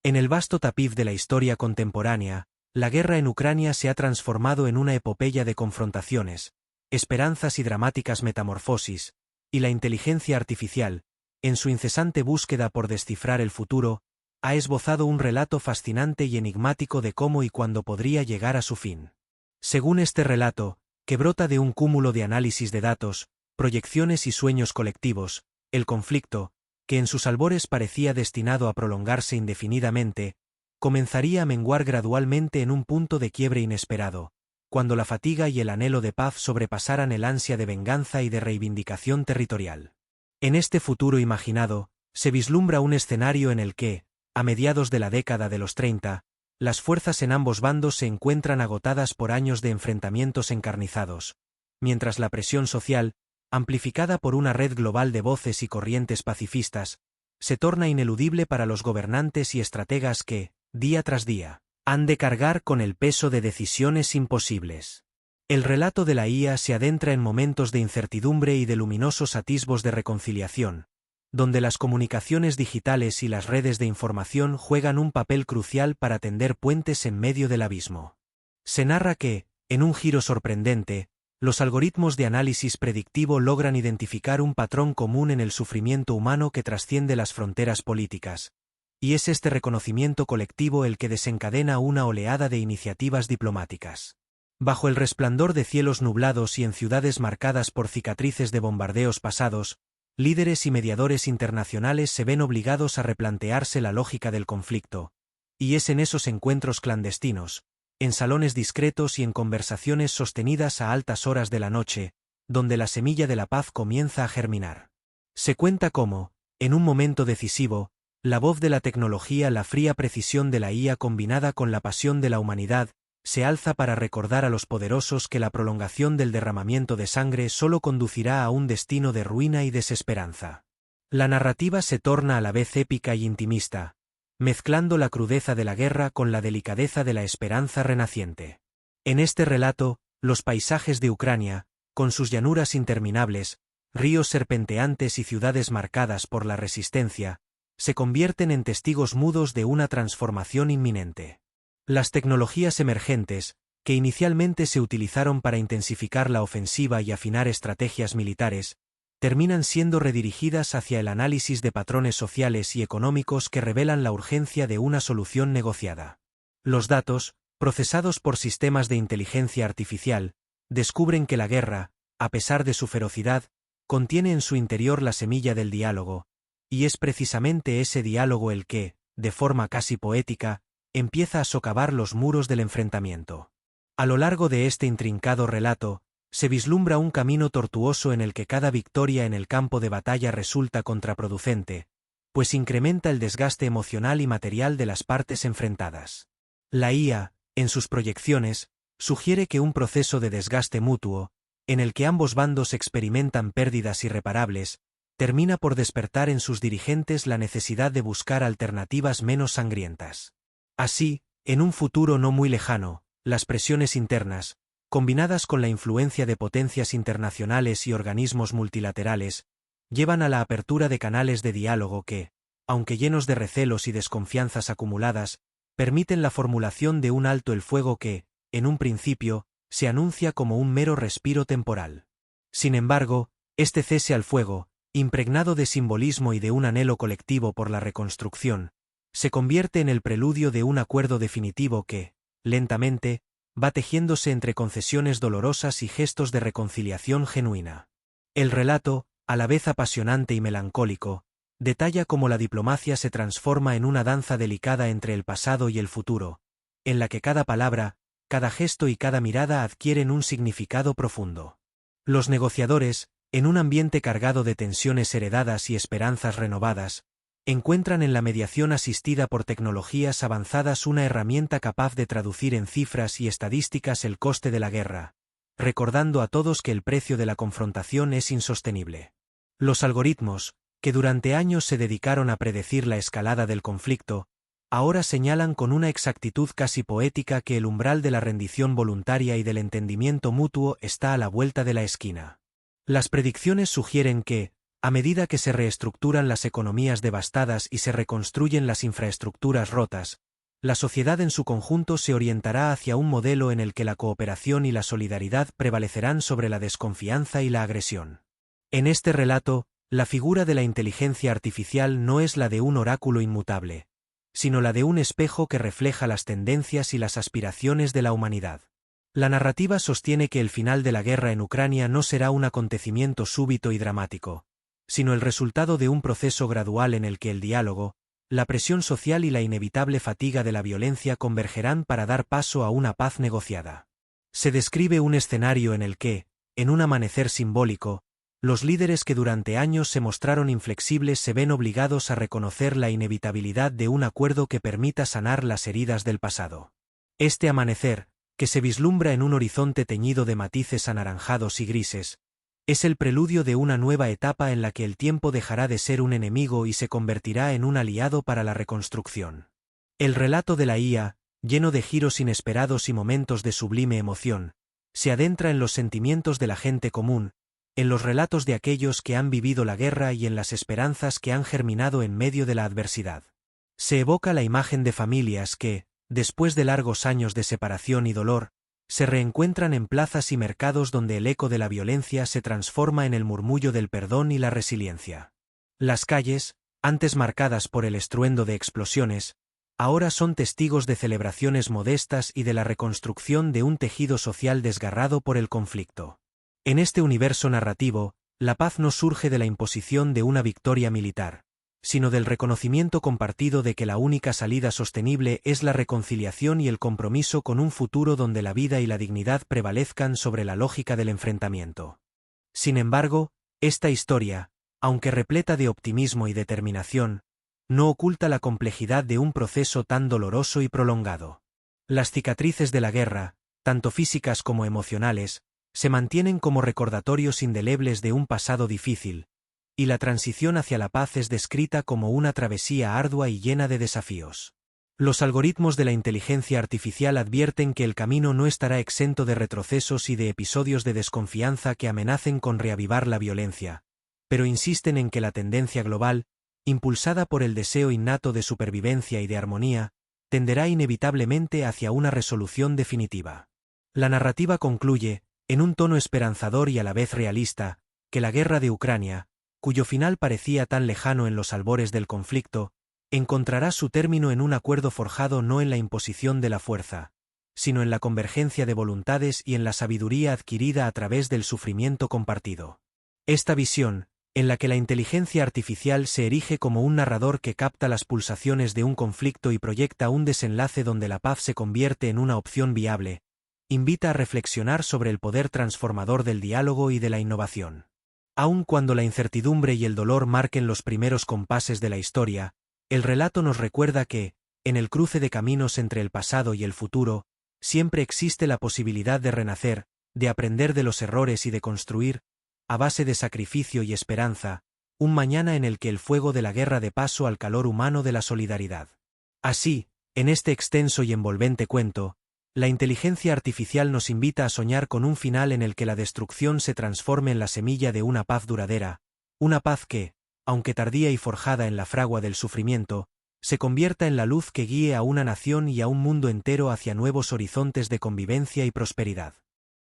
En el vasto tapiz de la historia contemporánea, la guerra en Ucrania se ha transformado en una epopeya de confrontaciones, esperanzas y dramáticas metamorfosis, y la inteligencia artificial, en su incesante búsqueda por descifrar el futuro, ha esbozado un relato fascinante y enigmático de cómo y cuándo podría llegar a su fin. Según este relato, que brota de un cúmulo de análisis de datos, proyecciones y sueños colectivos, el conflicto, que en sus albores parecía destinado a prolongarse indefinidamente, comenzaría a menguar gradualmente en un punto de quiebre inesperado, cuando la fatiga y el anhelo de paz sobrepasaran el ansia de venganza y de reivindicación territorial. En este futuro imaginado, se vislumbra un escenario en el que, a mediados de la década de los 30, las fuerzas en ambos bandos se encuentran agotadas por años de enfrentamientos encarnizados, mientras la presión social, amplificada por una red global de voces y corrientes pacifistas, se torna ineludible para los gobernantes y estrategas que, día tras día, han de cargar con el peso de decisiones imposibles. El relato de la IA se adentra en momentos de incertidumbre y de luminosos atisbos de reconciliación, donde las comunicaciones digitales y las redes de información juegan un papel crucial para tender puentes en medio del abismo. Se narra que, en un giro sorprendente, los algoritmos de análisis predictivo logran identificar un patrón común en el sufrimiento humano que trasciende las fronteras políticas, y es este reconocimiento colectivo el que desencadena una oleada de iniciativas diplomáticas. Bajo el resplandor de cielos nublados y en ciudades marcadas por cicatrices de bombardeos pasados, líderes y mediadores internacionales se ven obligados a replantearse la lógica del conflicto, y es en esos encuentros clandestinos, en salones discretos y en conversaciones sostenidas a altas horas de la noche, donde la semilla de la paz comienza a germinar. Se cuenta cómo, en un momento decisivo, la voz de la tecnología, la fría precisión de la IA combinada con la pasión de la humanidad, se alza para recordar a los poderosos que la prolongación del derramamiento de sangre solo conducirá a un destino de ruina y desesperanza. La narrativa se torna a la vez épica y intimista, mezclando la crudeza de la guerra con la delicadeza de la esperanza renaciente. En este relato, los paisajes de Ucrania, con sus llanuras interminables, ríos serpenteantes y ciudades marcadas por la resistencia, se convierten en testigos mudos de una transformación inminente. Las tecnologías emergentes, que inicialmente se utilizaron para intensificar la ofensiva y afinar estrategias militares, terminan siendo redirigidas hacia el análisis de patrones sociales y económicos que revelan la urgencia de una solución negociada. Los datos, procesados por sistemas de inteligencia artificial, descubren que la guerra, a pesar de su ferocidad, contiene en su interior la semilla del diálogo, y es precisamente ese diálogo el que, de forma casi poética, empieza a socavar los muros del enfrentamiento. A lo largo de este intrincado relato, se vislumbra un camino tortuoso en el que cada victoria en el campo de batalla resulta contraproducente, pues incrementa el desgaste emocional y material de las partes enfrentadas. La IA, en sus proyecciones, sugiere que un proceso de desgaste mutuo, en el que ambos bandos experimentan pérdidas irreparables, termina por despertar en sus dirigentes la necesidad de buscar alternativas menos sangrientas. Así, en un futuro no muy lejano, las presiones internas, combinadas con la influencia de potencias internacionales y organismos multilaterales, llevan a la apertura de canales de diálogo que, aunque llenos de recelos y desconfianzas acumuladas, permiten la formulación de un alto el fuego que, en un principio, se anuncia como un mero respiro temporal. Sin embargo, este cese al fuego, impregnado de simbolismo y de un anhelo colectivo por la reconstrucción, se convierte en el preludio de un acuerdo definitivo que, lentamente, va tejiéndose entre concesiones dolorosas y gestos de reconciliación genuina. El relato, a la vez apasionante y melancólico, detalla cómo la diplomacia se transforma en una danza delicada entre el pasado y el futuro, en la que cada palabra, cada gesto y cada mirada adquieren un significado profundo. Los negociadores, en un ambiente cargado de tensiones heredadas y esperanzas renovadas, encuentran en la mediación asistida por tecnologías avanzadas una herramienta capaz de traducir en cifras y estadísticas el coste de la guerra, recordando a todos que el precio de la confrontación es insostenible. Los algoritmos, que durante años se dedicaron a predecir la escalada del conflicto, ahora señalan con una exactitud casi poética que el umbral de la rendición voluntaria y del entendimiento mutuo está a la vuelta de la esquina. Las predicciones sugieren que, A medida que se reestructuran las economías devastadas y se reconstruyen las infraestructuras rotas, la sociedad en su conjunto se orientará hacia un modelo en el que la cooperación y la solidaridad prevalecerán sobre la desconfianza y la agresión. En este relato, la figura de la inteligencia artificial no es la de un oráculo inmutable, sino la de un espejo que refleja las tendencias y las aspiraciones de la humanidad. La narrativa sostiene que el final de la guerra en Ucrania no será un acontecimiento súbito y dramático, sino el resultado de un proceso gradual en el que el diálogo, la presión social y la inevitable fatiga de la violencia convergerán para dar paso a una paz negociada. Se describe un escenario en el que, en un amanecer simbólico, los líderes que durante años se mostraron inflexibles se ven obligados a reconocer la inevitabilidad de un acuerdo que permita sanar las heridas del pasado. Este amanecer, que se vislumbra en un horizonte teñido de matices anaranjados y grises, es el preludio de una nueva etapa en la que el tiempo dejará de ser un enemigo y se convertirá en un aliado para la reconstrucción. El relato de la IA, lleno de giros inesperados y momentos de sublime emoción, se adentra en los sentimientos de la gente común, en los relatos de aquellos que han vivido la guerra y en las esperanzas que han germinado en medio de la adversidad. Se evoca la imagen de familias que, después de largos años de separación y dolor, se reencuentran en plazas y mercados donde el eco de la violencia se transforma en el murmullo del perdón y la resiliencia. Las calles, antes marcadas por el estruendo de explosiones, ahora son testigos de celebraciones modestas y de la reconstrucción de un tejido social desgarrado por el conflicto. En este universo narrativo, la paz no surge de la imposición de una victoria militar, sino del reconocimiento compartido de que la única salida sostenible es la reconciliación y el compromiso con un futuro donde la vida y la dignidad prevalezcan sobre la lógica del enfrentamiento. Sin embargo, esta historia, aunque repleta de optimismo y determinación, no oculta la complejidad de un proceso tan doloroso y prolongado. Las cicatrices de la guerra, tanto físicas como emocionales, se mantienen como recordatorios indelebles de un pasado difícil, y la transición hacia la paz es descrita como una travesía ardua y llena de desafíos. Los algoritmos de la inteligencia artificial advierten que el camino no estará exento de retrocesos y de episodios de desconfianza que amenacen con reavivar la violencia, pero insisten en que la tendencia global, impulsada por el deseo innato de supervivencia y de armonía, tenderá inevitablemente hacia una resolución definitiva. La narrativa concluye, en un tono esperanzador y a la vez realista, que la guerra de Ucrania, cuyo final parecía tan lejano en los albores del conflicto, encontrará su término en un acuerdo forjado no en la imposición de la fuerza, sino en la convergencia de voluntades y en la sabiduría adquirida a través del sufrimiento compartido. Esta visión, en la que la inteligencia artificial se erige como un narrador que capta las pulsaciones de un conflicto y proyecta un desenlace donde la paz se convierte en una opción viable, invita a reflexionar sobre el poder transformador del diálogo y de la innovación. Aun cuando la incertidumbre y el dolor marquen los primeros compases de la historia, el relato nos recuerda que, en el cruce de caminos entre el pasado y el futuro, siempre existe la posibilidad de renacer, de aprender de los errores y de construir, a base de sacrificio y esperanza, un mañana en el que el fuego de la guerra dé paso al calor humano de la solidaridad. Así, en este extenso y envolvente cuento, la inteligencia artificial nos invita a soñar con un final en el que la destrucción se transforme en la semilla de una paz duradera, una paz que, aunque tardía y forjada en la fragua del sufrimiento, se convierta en la luz que guíe a una nación y a un mundo entero hacia nuevos horizontes de convivencia y prosperidad.